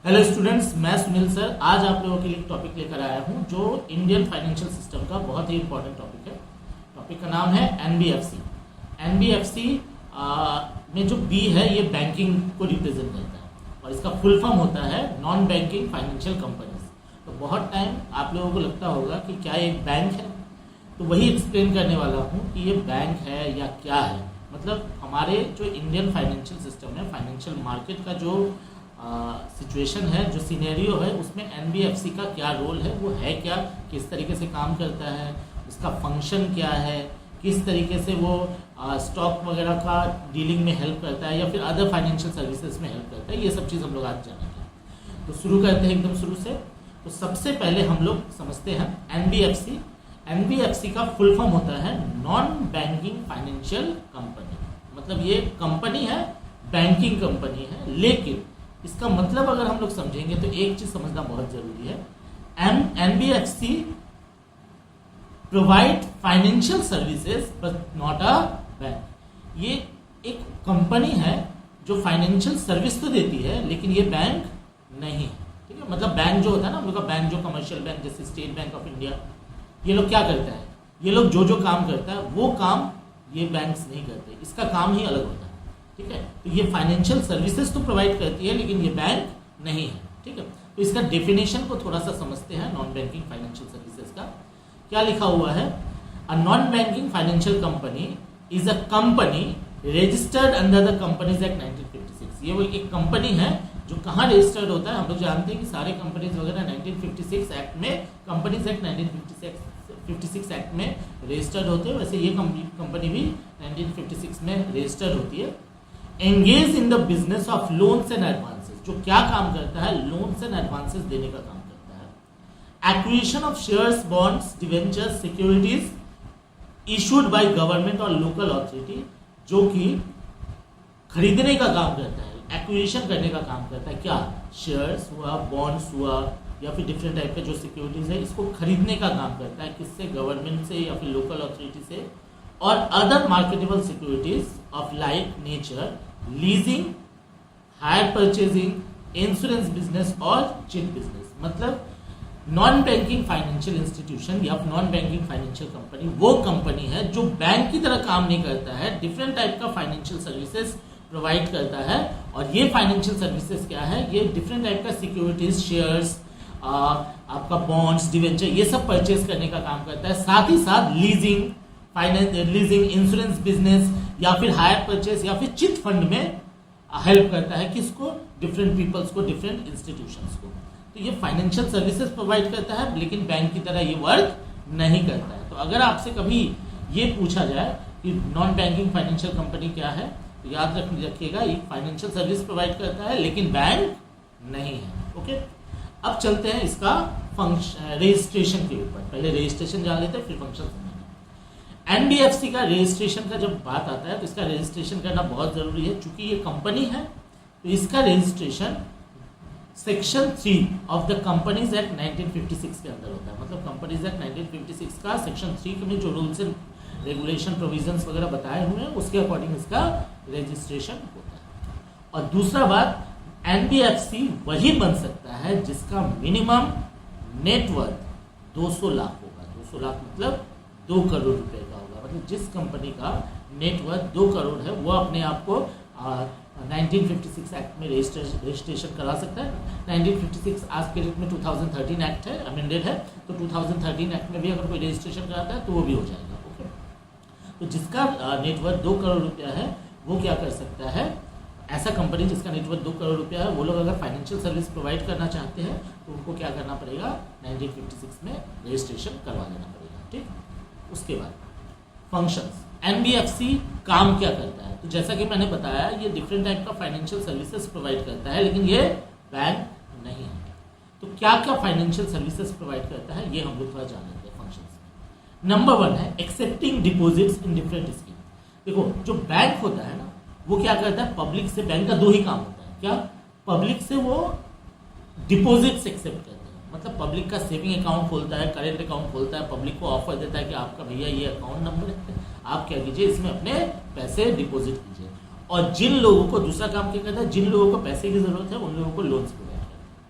Hello students, मैं Sunil sir आज आप लोगों के लिए एक टॉपिक लेकर आया हूं जो इंडियन फाइनेंशियल सिस्टम का बहुत ही इंपॉर्टेंट टॉपिक है। टॉपिक का नाम है एनबीएफसी। एनबीएफसी में जो बी है ये बैंकिंग को रिप्रेजेंट करता है और इसका फुल फॉर्म होता है नॉन बैंकिंग फाइनेंशियल कंपनीज। तो बहुत टाइम आप लोगों को लगता होगा कि क्या एक बैंक है, तो वही एक्सप्लेन करने वाला हूँ कि ये बैंक है या क्या है। मतलब हमारे जो इंडियन फाइनेंशियल सिस्टम है, फाइनेंशियल मार्केट का जो सिचुएशन है, जो सिनेरियो है, उसमें एनबीएफसी का क्या रोल है, वो है क्या, किस तरीके से काम करता है, उसका फंक्शन क्या है, किस तरीके से वो स्टॉक वगैरह का डीलिंग में हेल्प करता है या फिर अदर फाइनेंशियल सर्विसेज में हेल्प करता है, ये सब चीज़ हम लोग आज जानेंगे। तो शुरू करते हैं एकदम शुरू से। तो सबसे पहले हम लोग समझते हैं एनबीएफसी। एनबीएफसी का फुल फॉर्म होता है नॉन बैंकिंग फाइनेंशियल कंपनी। मतलब ये कंपनी है, बैंकिंग कंपनी है, लेकिन इसका मतलब अगर हम लोग समझेंगे तो एक चीज समझना बहुत जरूरी है। NBFC provide financial services but not a bank. ये एक कंपनी है जो फाइनेंशियल सर्विस तो देती है लेकिन ये बैंक नहीं है। ठीक है, मतलब बैंक जो होता है ना, हम लोग का बैंक जो कमर्शियल बैंक जैसे स्टेट बैंक ऑफ इंडिया, ये लोग क्या करता है, ये लोग जो जो काम करता है वो काम ये बैंक्स नहीं करते, इसका काम ही अलग होता है। ठीक है, तो ये फाइनेंशियल सर्विसेज तो प्रोवाइड करती है लेकिन ये बैंक नहीं है। ठीक है, तो इसका डेफिनेशन को थोड़ा सा समझते हैं नॉन बैंकिंग फाइनेंशियल सर्विसेज का। क्या लिखा हुआ है, a non banking financial company is a company registered under the companies act 1956। ये वो एक कंपनी है जो कहाँ रजिस्टर्ड होता है। हम लोग जानते हैं कि सारे कंपनीज वगैरह 1956 एक्ट में, कंपनीज एक्ट 1956 एक्ट में रजिस्टर्ड होते हैं, वैसे ये कंपनी भी 1956 में रजिस्टर्ड होती है। Engage in the business of loans and advances, जो क्या काम करता है, लोन्स एंड एडवांसेस देने का काम करता है। Acquisition of shares, bonds, debentures, securities issued by government और लोकल अथॉरिटी, जो कि खरीदने का काम करता है, एक्विजिशन करने का काम करता है। क्या, शेयर्स हुआ, बॉन्ड्स हुआ या फिर डिफरेंट टाइप के जो सिक्योरिटीज है, इसको खरीदने का काम करता है। किससे, गवर्नमेंट से या फिर लोकल अथॉरिटी से। और other marketable securities of like nature, leasing, hire purchasing, insurance business और चिट बिजनेस। मतलब नॉन बैंकिंग फाइनेंशियल इंस्टीट्यूशन या नॉन बैंकिंग फाइनेंशियल कंपनी वो कंपनी है जो बैंक की तरह काम नहीं करता है, डिफरेंट टाइप का फाइनेंशियल सर्विसेज प्रोवाइड करता है। और ये फाइनेंशियल सर्विसेज क्या है, ये डिफरेंट टाइप का सिक्योरिटीज, शेयर्स, आपका बॉन्ड्स, डिवेंचर, ये सब परचेज करने का काम करता है। साथ ही साथ लीजिंग, लीजिंग, इंश्योरेंस बिजनेस या फिर हायर परचेस या फिर चिट फंड में हेल्प करता है। किसको, डिफरेंट पीपल्स को, डिफरेंट इंस्टीट्यूशंस को। तो ये फाइनेंशियल सर्विसेज प्रोवाइड करता है लेकिन बैंक की तरह ये वर्क नहीं करता है। तो अगर आपसे कभी ये पूछा जाए कि नॉन बैंकिंग फाइनेंशियल कंपनी क्या है, तो याद रखिएगा ये फाइनेंशियल सर्विस प्रोवाइड करता है लेकिन बैंक नहीं है। ओके, अब चलते हैं इसका रजिस्ट्रेशन के ऊपर। पहले रजिस्ट्रेशन जान लेते हैं फिर फंक्शन। एनबीएफसी का रजिस्ट्रेशन का जब बात आता है तो इसका रजिस्ट्रेशन करना बहुत जरूरी है। चूंकि ये कंपनी है तो इसका registration section 3 of the companies act 1956 के अंदर होता है। मतलब कंपनीज एक्ट 1956 का सेक्शन 3 में जो रूल्स एंड रेगुलेशन प्रोविजंस वगैरह बताए हुए हैं उसके अकॉर्डिंग इसका रजिस्ट्रेशन होता है। और दूसरा बात, एनबीएफसी वही बन सकता है जिसका मिनिमम नेटवर्थ 200 लाख होगा। 200 लाख मतलब 2 करोड़ रुपए का होगा। मतलब जिस कंपनी का नेटवर्थ 2 करोड़ है वो अपने आप को 1956 एक्ट में रजिस्ट्रेशन करा सकता है। 1956 आज के डेट में 2013 एक्ट है, अमेंडेड है, तो 2013 एक्ट में भी अगर कोई रजिस्ट्रेशन कराता है तो वो भी हो जाएगा। ओके, तो जिसका नेटवर्थ 2 करोड़ रुपया है वो क्या कर सकता है, ऐसा कंपनी जिसका नेटवर्थ 2 करोड़ रुपया है, वो लोग अगर फाइनेंशियल सर्विस प्रोवाइड करना चाहते हैं तो उनको क्या करना पड़ेगा, 1956 में रजिस्ट्रेशन करवा देना पड़ेगा। ठीक, उसके बाद फंक्शंस। एनबीएफसी काम क्या करता है, तो जैसा कि मैंने बताया ये डिफरेंट टाइप का फाइनेंशियल सर्विसेज प्रोवाइड करता है लेकिन ये बैंक नहीं है। तो क्या क्या फाइनेंशियल सर्विसेज प्रोवाइड करता है ये हम लोग थोड़ा जान लेते हैं फंक्शंस में। नंबर 1 है accepting deposits in different scheme. देखो जो बैंक होता है ना वो क्या करता है, पब्लिक से, बैंक का 2 ही काम होता है। क्या, पब्लिक से वो डिपॉजिट्स एक्सेप्ट करता है। मतलब पब्लिक का सेविंग अकाउंट खोलता है, करेंट अकाउंट खोलता है, पब्लिक को ऑफर देता है कि आपका भैया ये अकाउंट नंबर है, आप क्या कीजिए इसमें अपने पैसे डिपॉजिट कीजिए। और जिन लोगों को, दूसरा काम क्या करता है, जिन लोगों को पैसे की जरूरत है उन लोगों को लोन्स प्रोवाइड करता है।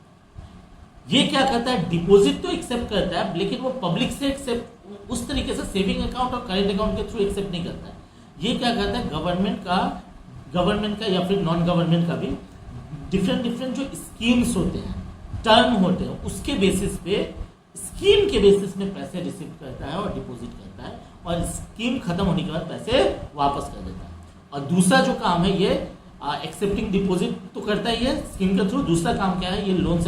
ये क्या करता है, डिपॉजिट तो एक्सेप्ट करता है लेकिन वो पब्लिक से एक्सेप्ट उस तरीके से सेविंग अकाउंट और करेंट अकाउंट के थ्रू एक्सेप्ट नहीं करता है। ये क्या करता है, गवर्नमेंट का या फिर नॉन गवर्नमेंट का भी डिफरेंट जो स्कीम्स होते हैं, टर्म होते हैं, उसके बेसिस पे, स्कीम के बेसिस में पैसे रिसीव करता है और डिपॉजिट करता है, और स्कीम खत्म होने के बाद पैसे वापस कर देता है। और दूसरा जो काम है ये एक्सेप्टिंग डिपॉजिट तो करता ही है स्कीम के थ्रू। दूसरा काम क्या है, ये लोन्स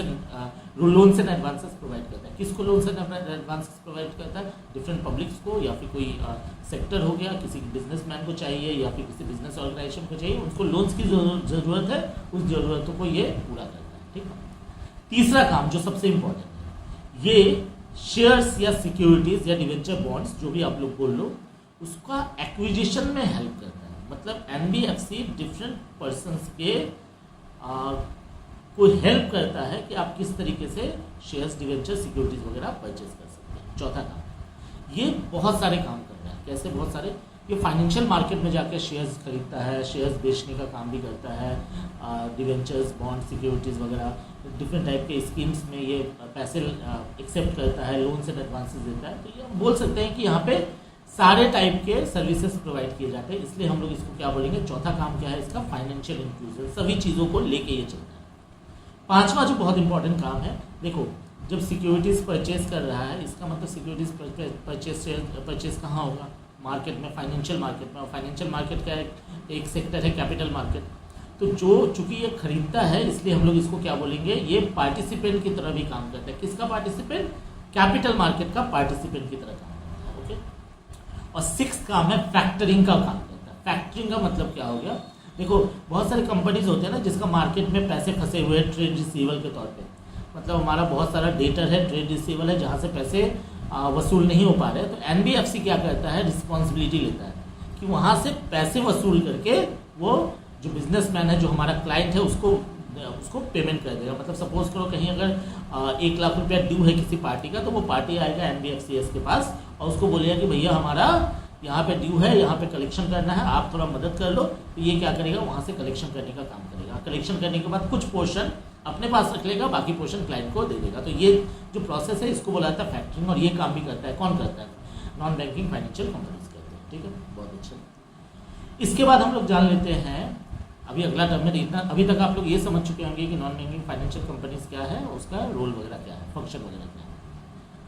एंड एडवांसेस प्रोवाइड करता है। किसको लोन्स एंड एडवांसेस प्रोवाइड करता है, डिफरेंट पब्लिक्स को, या फिर कोई सेक्टर हो गया, किसी बिजनेसमैन को चाहिए या फिर किसी बिजनेस ऑर्गेनाइजेशन को चाहिए, उनको लोन्स की जरूरत है, उस जरूरतों को ये पूरा करता है। ठीक है। तीसरा काम जो सबसे इंपॉर्टेंट है, ये शेयर्स या सिक्योरिटीज या डिवेंचर बॉन्ड्स जो भी आप लोग बोल लो, उसका एक्विजिशन में हेल्प करता है। मतलब एनबीएफसी डिफरेंट पर्संस के को हेल्प करता है कि आप किस तरीके से शेयर्स, डिवेंचर, सिक्योरिटीज वगैरह परचेज कर सकते हैं। चौथा काम, ये बहुत सारे काम कर रहा है। कैसे बहुत सारे, ये फाइनेंशियल मार्केट में जाकर शेयर्स खरीदता है, शेयर्स बेचने का काम भी करता है, डिवेंचर्स, बॉन्ड, सिक्योरिटीज वगैरह डिफरेंट टाइप के स्कीम्स में ये पैसे एक्सेप्ट करता है, लोन्स एंड एडवांसेस देता है। तो ये हम बोल सकते हैं कि यहाँ पे सारे टाइप के सर्विसेज प्रोवाइड किए जाते हैं, इसलिए हम लोग इसको क्या बोलेंगे, चौथा काम क्या है इसका, फाइनेंशियल इंक्लूजन। सभी चीज़ों को लेके ये चलता है। पांचवा जो बहुत इंपॉर्टेंट काम है, देखो जब सिक्योरिटीज परचेज कर रहा है, इसका मतलब सिक्योरिटीज परचेज कहाँ होगा, मार्केट में, फाइनेंशियल मार्केट में। और फाइनेंशियल मार्केट का एक सेक्टर है कैपिटल मार्केट। तो जो चूंकि ये खरीदता है, इसलिए हम लोग इसको क्या बोलेंगे, ये पार्टिसिपेंट की तरह भी काम करता है। किसका पार्टिसिपेंट, कैपिटल मार्केट का पार्टिसिपेंट की तरह काम करता है। ओके। और सिक्स काम है फैक्टरिंग का काम करता है। फैक्टरिंग का मतलब क्या हो गया, देखो बहुत सारी कंपनीज होते हैं ना जिसका मार्केट में पैसे फंसे हुए हैं ट्रेड रिसीवल के तौर पे। मतलब हमारा बहुत सारा डेटर है, ट्रेड रिसीवल है, जहाँ से पैसे वसूल नहीं हो पा रहे। तो एनबीएफसी क्या करता है, रिस्पॉन्सिबिलिटी लेता है कि वहाँ से पैसे वसूल करके वो जो बिजनेसमैन है, जो हमारा क्लाइंट है, उसको पेमेंट कर देगा। मतलब सपोज करो कहीं अगर 1 लाख रुपया ड्यू है किसी पार्टी का, तो वो पार्टी आएगा एनबीएफसीएस के पास और उसको बोलेगा कि भैया हमारा यहाँ पे ड्यू है, यहाँ पे कलेक्शन करना है, आप थोड़ा मदद कर लो। तो ये क्या करेगा, वहाँ से कलेक्शन करने का काम करेगा। कलेक्शन करने के बाद कुछ पोर्शन अपने पास रख लेगा, बाकी पोर्शन क्लाइंट को दे देगा। तो ये जो प्रोसेस है इसको बोला जाता है फैक्टरिंग। और ये काम भी करता है, कौन करता है, नॉन बैंकिंग फाइनेंशियल कंपनीज करते हैं। ठीक है, बहुत अच्छा। इसके बाद हम लोग जान लेते हैं, अभी अगला टर्म में इतना, अभी तक आप लोग ये समझ चुके होंगे कि नॉन बैंकिंग फाइनेंशियल कंपनीज क्या है, उसका रोल वगैरह क्या है, फंक्शन वगैरह क्या है।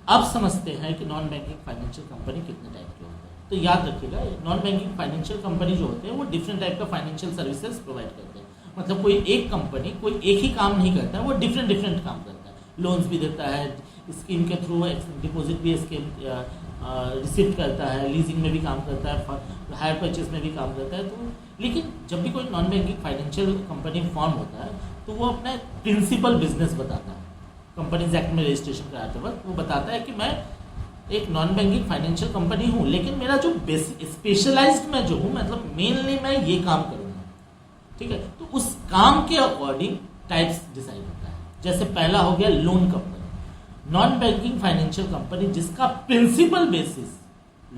अब समझते हैं कि नॉन बैंकिंग फाइनेंशियल कंपनी कितने टाइप के होते हैं। तो याद रखिएगा, नॉन बैंकिंग फाइनेंशियल कंपनी जो होते हैं वो डिफरेंट टाइप का फाइनेंशियल सर्विसेज प्रोवाइड करते हैं। मतलब कोई एक कंपनी कोई एक ही काम नहीं करता है, वो डिफरेंट काम करता है। लोन्स भी देता है, स्कीम के थ्रू डिपॉजिट भी स्कीम रिसीव करता है, लीजिंग में भी काम करता है, हायर परचेज में भी काम करता है। तो लेकिन जब भी कोई non banking financial company form होता है तो वो अपना प्रिंसिपल बिजनेस बताता है। कंपनीज एक्ट में रजिस्ट्रेशन कराते वक्त वो बताता है कि मैं एक नॉन बैंकिंग फाइनेंशियल कंपनी हूँ, लेकिन मेरा जो स्पेशलाइज्ड मैं जो हूँ, मतलब मेनली मैं ये काम करूँगा। ठीक है, तो उस काम के अकॉर्डिंग टाइप्स डिसाइड होता है। जैसे पहला हो गया loan company. Non banking financial company जिसका प्रिंसिपल बेसिस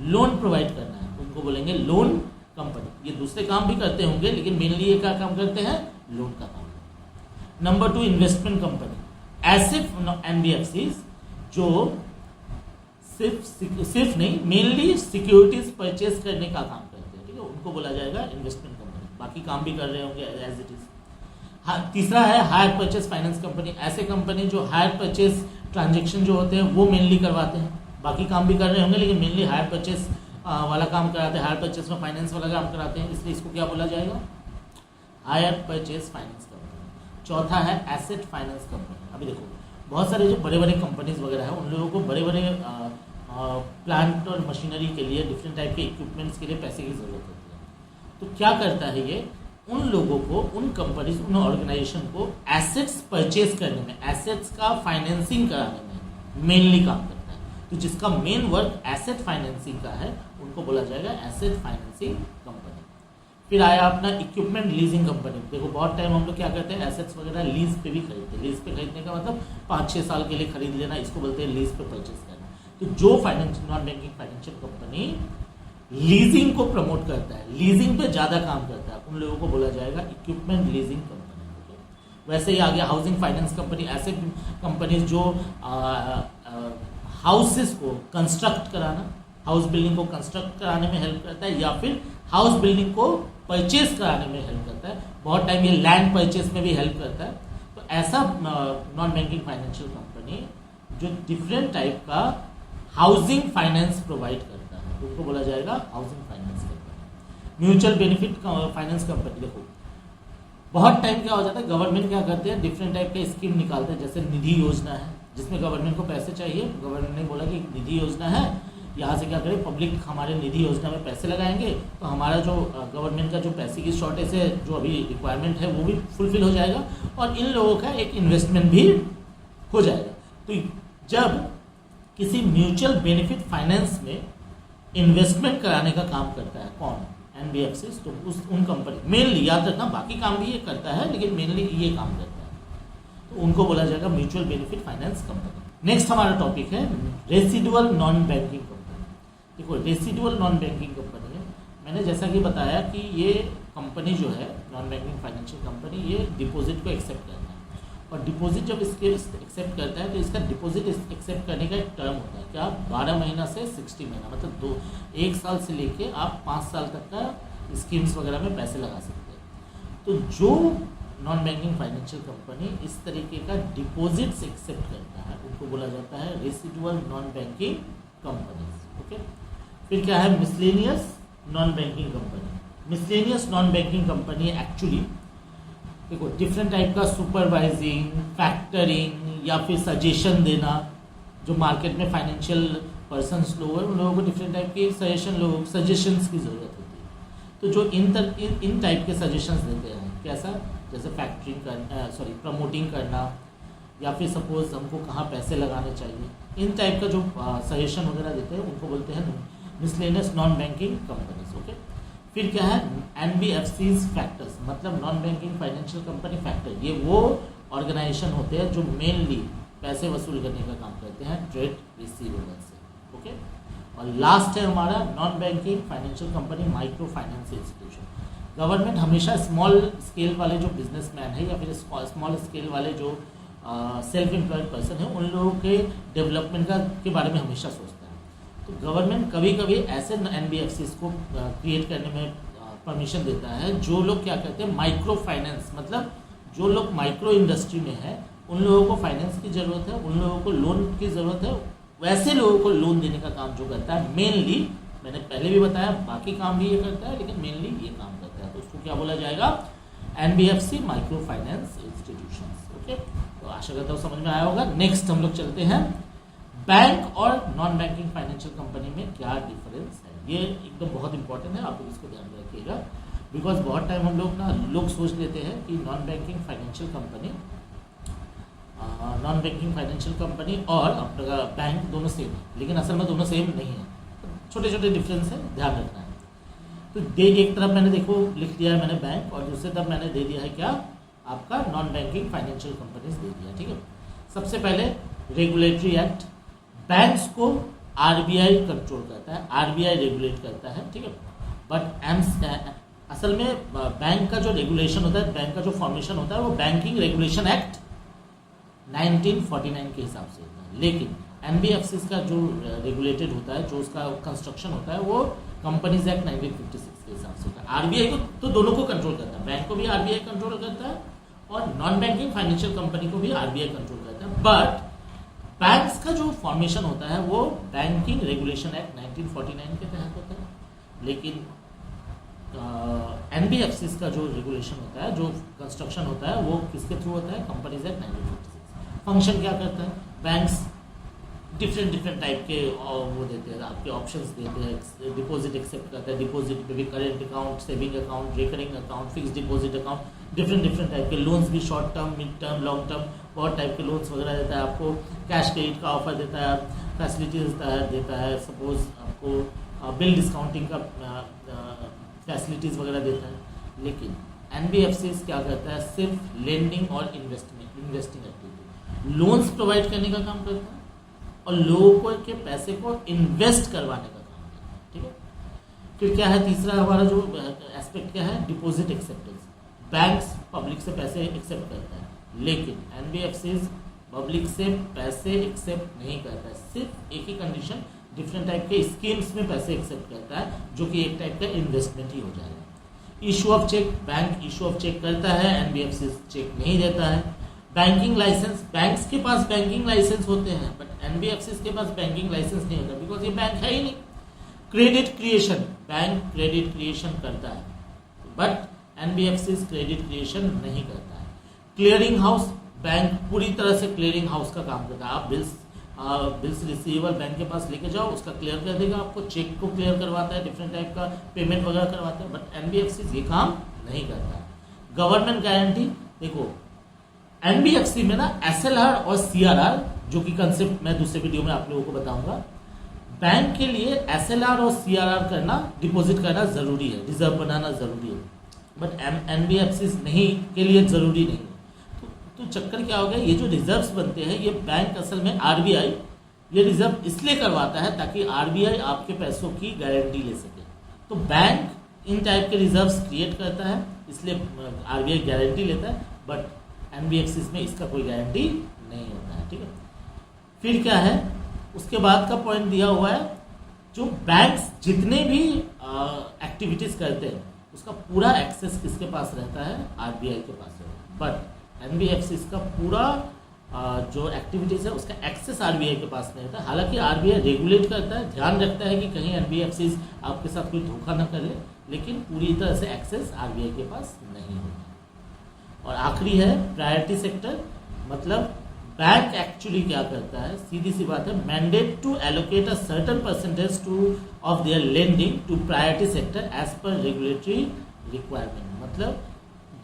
लोन प्रोवाइड करना है, उनको बोलेंगे लोन कंपनी। ये दूसरे काम भी करते होंगे, लेकिन मेनली ये क्या काम करते हैं, लोन का काम। Number 2 investment company. ऐसे एनबीएफसी जो सिर्फ नहीं, मेनली सिक्योरिटीज परचेज करने का काम करते हैं। ठीक है, उनको बोला जाएगा इन्वेस्टमेंट कंपनी। बाकी काम भी कर रहे होंगे एज इट इज। हाँ, तीसरा है हायर परचेज फाइनेंस कंपनी। ऐसे कंपनी जो हायर परचेज ट्रांजेक्शन जो होते हैं वो मेनली करवाते हैं, बाकी काम भी कर रहे होंगे लेकिन मेनली हायर परचेज वाला काम कराते हैं, हायर परचेज में फाइनेंस वाला काम कराते हैं, इसलिए इसको क्या बोला जाएगा, हायर परचेज फाइनेंस कंपनी। चौथा है एसेट फाइनेंस कंपनी। अभी देखो बहुत सारे जो बड़े बड़े कंपनीज वगैरह है, उन लोगों को बड़े बड़े प्लांट और मशीनरी के लिए, डिफरेंट टाइप के इक्विपमेंट्स के लिए पैसे की ज़रूरत होती है। तो क्या करता है ये, उन लोगों को, उन कंपनीज, उन ऑर्गेनाइजेशन को एसेट्स परचेज करने में, एसेट्स का फाइनेंसिंग कराने में मेनली काम करता है। तो जिसका मेन वर्क एसेट फाइनेंसिंग का है, उनको बोला जाएगा एसेट फाइनेंसिंग कंपनी। फिर आया अपना इक्विपमेंट लीजिंग कंपनी। देखो बहुत टाइम हम लोग क्या करते हैं, एसेट्स वगैरह लीज पे भी खरीदते हैं। लीज पे खरीदने का मतलब 5-6 साल के लिए खरीद लेना, इसको बोलते हैं लीज पे परचेज करना। तो जो non banking financial company leasing को प्रमोट करता है, लीजिंग पे ज़्यादा काम करता है, उन लोगों को बोला जाएगा इक्विपमेंट लीजिंग कंपनी। वैसे ही आ गया हाउसिंग फाइनेंस कंपनी, ऐसे कंपनीज जो हाउसेस को कंस्ट्रक्ट कराना, हाउस बिल्डिंग को कंस्ट्रक्ट कराने में हेल्प करता है, या फिर हाउस बिल्डिंग को परचेज कराने में हेल्प करता है। बहुत टाइम ये लैंड परचेज में भी हेल्प करता है। तो ऐसा नॉन बैंकिंग फाइनेंशियल कंपनी जो डिफरेंट टाइप का हाउसिंग फाइनेंस प्रोवाइड करता है, उनको बोला जाएगा housing finance company. Mutual benefit finance company, देखो बहुत टाइम क्या हो जाता है, गवर्नमेंट क्या करते हैं, डिफरेंट टाइप के स्कीम निकालते हैं। जैसे निधि योजना है, जिसमें गवर्नमेंट को पैसे चाहिए, गवर्नमेंट ने बोला कि निधि योजना है, यहाँ से क्या करें, पब्लिक हमारे निधि योजना में पैसे लगाएंगे तो हमारा जो गवर्नमेंट का जो पैसे की शॉर्टेज है, जो अभी रिक्वायरमेंट है, वो भी फुलफिल हो जाएगा और इन लोगों का एक इन्वेस्टमेंट भी हो जाएगा। तो जब किसी म्यूचुअल बेनिफिट फाइनेंस में इन्वेस्टमेंट कराने का काम करता है कौन, एनबीएफसी, तो उन कंपनी मेनली, याद रखना बाकी काम भी ये करता है लेकिन मेनली ये काम करता है, तो उनको बोला जाएगा mutual benefit finance company. Next हमारा टॉपिक है रेसिडुअल नॉन बैंकिंग कंपनी। देखो रेसिडुअल नॉन बैंकिंग कंपनी है, मैंने जैसा कि बताया कि ये कंपनी जो है नॉन बैंकिंग फाइनेंशियल कंपनी, ये डिपॉजिट को एक्सेप्ट करता है, और डिपॉजिट जब इसके एक्सेप्ट करता है तो इसका डिपॉजिट एक्सेप्ट करने का एक टर्म होता है, क्या 12 महीना से 60 महीना, मतलब 1 साल से लेके आप 5 साल तक का स्कीम्स वगैरह में पैसे लगा सकते हैं। तो जो नॉन बैंकिंग फाइनेंशियल कंपनी इस तरीके का डिपॉजिट्स एक्सेप्ट करता है, उनको बोला जाता है residual non banking companies. Okay, फिर क्या है miscellaneous non banking company. Miscellaneous non banking company actually देखो डिफरेंट टाइप का सुपरवाइजिंग, फैक्टरिंग या फिर सजेशन देना, जो मार्केट में फाइनेंशियल पर्सन्स लोग हैं उन लोगों को डिफरेंट टाइप के सजेशंस की ज़रूरत होती है। तो जो इन टाइप के सजेशंस देते हैं, कैसा, जैसे फैक्टरिंग करना, प्रमोटिंग करना, या फिर सपोज हमको कहाँ पैसे लगाने चाहिए, इन टाइप का जो सजेशन वगैरह देते हैं उनको बोलते हैं miscellaneous non banking companies. Okay, फिर क्या है एनबीएफसीज फैक्टर्स, मतलब non banking financial company factor, ये वो ऑर्गेनाइजेशन होते हैं जो मेनली पैसे वसूल करने का काम करते हैं ट्रेड रिसीवेबल से। ओके, और लास्ट है हमारा non banking financial company micro finance institution. Government हमेशा स्मॉल स्केल वाले जो बिजनेसमैन है या फिर स्मॉल स्केल वाले जो सेल्फ एम्प्लॉयड पर्सन है, उन लोगों के डेवलपमेंट के बारे में हमेशा सोचता है। तो गवर्नमेंट कभी कभी ऐसे एनबीएफसीज को क्रिएट करने में परमिशन देता है जो लोग क्या कहते हैं माइक्रो फाइनेंस, मतलब जो लोग माइक्रो इंडस्ट्री में है, उन लोगों को फाइनेंस की ज़रूरत है, उन लोगों को लोन की ज़रूरत है, वैसे लोगों को लोन देने का काम जो करता है मेनली, मैंने पहले भी बताया बाकी काम भी ये करता है लेकिन मेनली ये काम करता है, तो उसको क्या बोला जाएगा, NBFC micro finance institutions. Okay, तो आशा करता हूँ समझ में आया होगा। नेक्स्ट हम लोग चलते हैं बैंक और नॉन बैंकिंग फाइनेंशियल कंपनी में क्या डिफरेंस है। ये एकदम बहुत इंपॉर्टेंट है, आप लोग इसको ध्यान में रखिएगा, बिकॉज बहुत टाइम हम लोग सोच लेते हैं कि नॉन बैंकिंग फाइनेंशियल कंपनी और अपना बैंक दोनों सेम है, लेकिन असल में दोनों सेम नहीं है, छोटे छोटे डिफरेंस है, ध्यान रखना है। तो एक तरफ मैंने देखो लिख दिया है मैंने बैंक, और दूसरी तरफ मैंने दे दिया है क्या, आपका नॉन बैंकिंग फाइनेंशियल कंपनीज दे दिया। ठीक है, सबसे पहले रेगुलेटरी एक्ट, बैंक्स को आरबीआई कंट्रोल करता है, आरबीआई रेगुलेट करता है। ठीक है, बट असल में बैंक का जो रेगुलेशन होता है, बैंक का जो फॉर्मेशन होता है वो बैंकिंग रेगुलेशन एक्ट 1949 के हिसाब से होता है, लेकिन एनबीएफसीज का जो रेगुलेटेड होता है, जो उसका कंस्ट्रक्शन होता है, वो कंपनीज एक्ट 1956 के हिसाब से होता है। आरबीआई को तो दोनों को कंट्रोल करता है, बैंक को भी आरबीआई कंट्रोल करता है और नॉन बैंकिंग फाइनेंशियल कंपनी को भी आरबीआई कंट्रोल करता है। बट बैंक्स का जो फॉर्मेशन होता है वो बैंकिंग रेगुलेशन एक्ट 1949 के तहत होता है, लेकिन एनबीएफसीज का जो रेगुलेशन होता है, जो कंस्ट्रक्शन होता है, वो किसके थ्रू होता है, कंपनीज एक्ट 1956। फंक्शन क्या करता है, बैंक्स डिफरेंट टाइप के वो देते हैं, आपके ऑप्शंस देते हैं, डिपॉजिट एक्सेप्ट करता है, डिपॉजिट में भी current account, saving account, recurring account, fix deposit account, different type के लोन्स भी, short term, mid term, long term, बहुत टाइप के लोन्स वगैरह देता है आपको, कैश क्रेडिट का ऑफर देता है, फैसिलिटीज देता है, सपोज आपको बिल डिस्काउंटिंग का फैसिलिटीज़ वगैरह देता है। लेकिन एनबीएफसीज क्या करता है, सिर्फ लेंडिंग और इन्वेस्टिंग एक्टिविटी, लोन्स प्रोवाइड करने का काम करता है और लोगों के पैसे को इन्वेस्ट करवाने का काम करता है। ठीक है, फिर क्या है तीसरा हमारा जो एस्पेक्ट क्या है, डिपॉजिट एक्सेप्टेंस, बैंक्स पब्लिक से पैसे एक्सेप्ट करता है, लेकिन एनबीएफसीज पब्लिक से पैसे एक्सेप्ट नहीं करता है, सिर्फ एक ही कंडीशन, डिफरेंट टाइप के स्कीम्स में पैसे एक्सेप्ट करता है जो कि एक टाइप का इन्वेस्टमेंट ही हो जाएगा। Issue of cheque, bank issue of cheque करता है, एनबीएफसी चेक नहीं देता है। बैंकिंग लाइसेंस, बैंक्स के पास बैंकिंग लाइसेंस होते हैं बट एनबीएफसी के पास बैंकिंग लाइसेंस नहीं होता बिकॉज ये बैंक है ही नहीं। Credit creation, bank credit creation करता है बट एनबीएफसी क्रेडिट क्रिएशन नहीं करता है। क्लियरिंग हाउस, बैंक पूरी तरह से क्लियरिंग हाउस का काम करता है। आप बिल्स रिसीवर बैंक के पास लेके जाओ, उसका क्लियर कर देगा, आपको चेक को क्लियर करवाता है, डिफरेंट टाइप का पेमेंट वगैरह करवाता है, बट एनबीएफसी ये काम नहीं करता है। गवर्नमेंट गारंटी, देखो एनबीएफसी में ना एसएलआर और सीआरआर, जो कि कंसेप्ट मैं दूसरे वीडियो में आप लोगों को बताऊंगा, बैंक के लिए एसएलआर और सीआरआर करना, डिपॉजिट करना जरूरी है, रिजर्व बनाना जरूरी है, बट एनबीएफसी नहीं के लिए जरूरी नहीं है। तो चक्कर क्या हो गया, ये जो रिजर्व्स बनते हैं ये बैंक असल में आरबीआई ये रिजर्व इसलिए करवाता है ताकि आरबीआई आपके पैसों की गारंटी ले सके। तो बैंक इन टाइप के रिजर्व्स क्रिएट करता है, इसलिए आरबीआई गारंटी लेता है, बट एनबीएफसी में इसका कोई गारंटी नहीं होता है। ठीक है, फिर क्या है, उसके बाद का पॉइंट दिया हुआ है, जो बैंक्स जितने भी एक्टिविटीज करते हैं उसका पूरा एक्सेस किसके पास रहता है, आरबीआई के पास रहता है, बट एनबीएफसी का पूरा जो एक्टिविटीज है उसका एक्सेस आरबीआई के पास नहीं रहता। हालांकि आरबीआई रेगुलेट करता है, ध्यान रखता है कि कहीं एनबीएफसी आपके साथ कोई धोखा न करे, लेकिन पूरी तरह से एक्सेस आरबीआई के पास नहीं होता। और आखिरी है प्रायोरिटी सेक्टर, मतलब बैंक एक्चुअली क्या करता है, सीधी सी बात है, mandate to allocate a certain percentage to of their lending to priority sector as per regulatory requirement. मतलब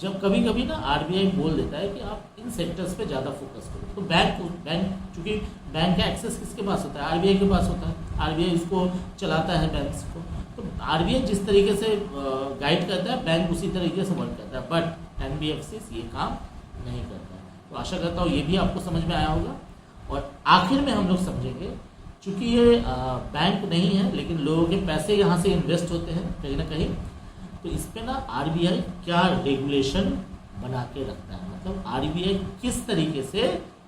जब कभी कभी ना आरबीआई बोल देता है कि आप इन सेक्टर्स पे ज़्यादा फोकस करो, तो बैंक चूंकि बैंक का एक्सेस किसके पास होता है, आरबीआई के पास होता है, आरबीआई उसको चलाता है बैंक्स को, तो आरबीआई जिस तरीके से गाइड करता है बैंक उसी तरीके से वर्क करता है, बट एनबीएफसी ये काम नहीं करता है। तो आशा करता हूँ ये भी आपको समझ में आया होगा। और आखिर में हम लोग समझेंगे, चूंकि ये बैंक नहीं है लेकिन लोगों के पैसे यहाँ से इन्वेस्ट होते हैं कहीं ना कहीं, तो इस पे ना आरबीआई क्या रेगुलेशन बना के रखता है, मतलब आरबीआई किस तरीके से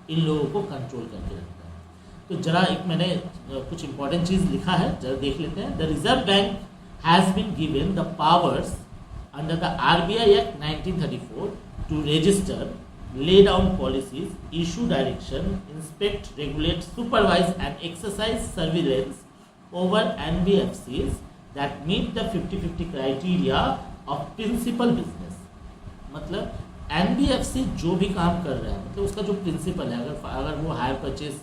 इन लोगों को कंट्रोल करके रखता है। तो जरा एक मैंने कुछ इंपॉर्टेंट चीज लिखा है, जरा देख लेते हैं। The Reserve Bank has been given the powers under the RBI Act 1934 to register, lay down policies, issue direction, inspect, regulate, supervise and exercise surveillance over NBFCs that meet the 50-50 criteria of principal business। मतलब NBFC जो भी काम कर रहा है, मतलब उसका जो प्रिंसिपल है, अगर वो हायर परचेज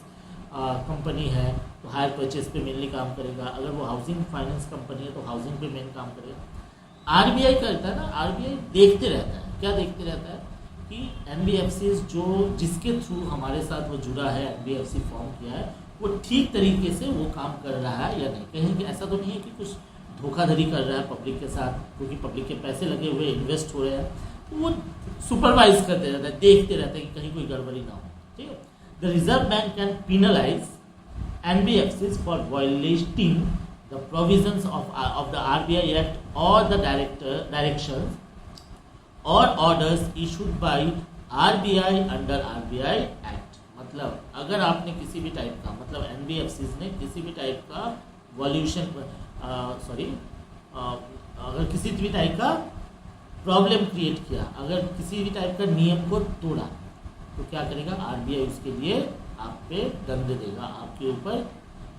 कंपनी है तो हायर परचेज पे मेनली काम करेगा, अगर वो हाउसिंग फाइनेंस कंपनी है तो हाउसिंग पे मेन काम करेगा। आरबीआई करता है ना, आरबीआई देखते रहता है, क्या देखते रहता है कि एनबीएफसी जो जिसके थ्रू हमारे साथ वो जुड़ा है, एनबीएफसी फॉर्म किया है, वो ठीक तरीके से वो काम कर रहा है या नहीं। कहीं ऐसा तो नहीं है कि कुछ धोखाधड़ी कर रहा है पब्लिक के साथ, क्योंकि पब्लिक के पैसे लगे हुए इन्वेस्ट हो रहे हैं, तो वो सुपरवाइज करते रहता है, देखते रहता है कि कहीं कोई गड़बड़ी ना हो। ठीक है, the Reserve bank can penalise NBFC for violating the provisions of the RBI act और द डायरेक्शंस और orders issued by RBI under RBI act. मतलब अगर आपने किसी भी टाइप का, मतलब एनबीएफसी ने किसी भी टाइप का वॉल्यूशन अगर किसी भी टाइप का प्रॉब्लम क्रिएट किया, अगर किसी भी टाइप का नियम को तोड़ा, तो क्या करेगा आरबीआई, उसके लिए आप पे दंड देगा, आपके ऊपर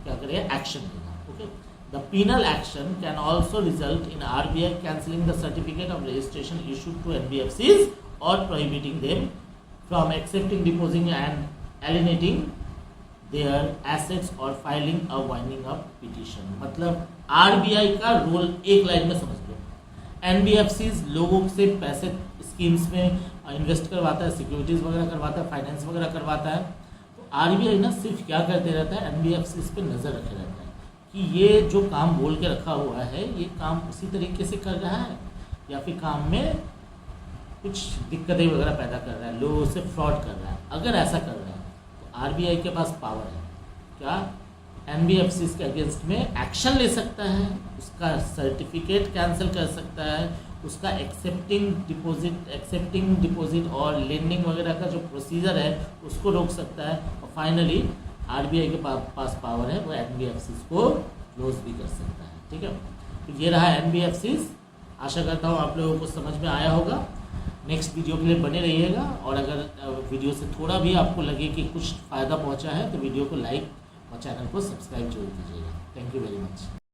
क्या करेगा, एक्शन लेगा। Okay, the penal action can also result in RBI cancelling the certificate of registration issued to NBFCs or prohibiting them from accepting, depositing and alienating their assets or filing a winding up petition। मतलब RBI का role एक line में समझ लो, NBFCs लोगों से पैसे schemes में invest करवाता है, सिक्योरिटीज वगैरह करवाता है, फाइनेंस वगैरह करवाता है, तो आरबीआई ना सिर्फ क्या करते रहता है, एनबीएफसीज पे नजर रखे रहता है कि ये जो काम बोल के रखा हुआ है ये काम उसी तरीके से कर रहा है या फिर काम में कुछ दिक्कतें वगैरह पैदा कर रहा है, लोगों से फ्रॉड कर रहा है। अगर ऐसा कर रहा है तो आरबीआई के पास पावर है, क्या एनबीएफसी के अगेंस्ट में एक्शन ले सकता है, उसका सर्टिफिकेट कैंसिल कर सकता है, उसका एक्सेप्टिंग डिपॉजिट और लेंडिंग वगैरह का जो प्रोसीजर है उसको रोक सकता है। और फाइनली आरबीआई के पास पावर है, वो एनबीएफसीज को क्लोज भी कर सकता है। ठीक है, तो ये रहा एनबीएफसीज। आशा करता हूँ आप लोगों को समझ में आया होगा। नेक्स्ट वीडियो के लिए बने रहिएगा, और अगर वीडियो से थोड़ा भी आपको लगे कि कुछ फ़ायदा पहुँचा है तो वीडियो को लाइक और चैनल को सब्सक्राइब जरूर कीजिएगा। Thank you very much.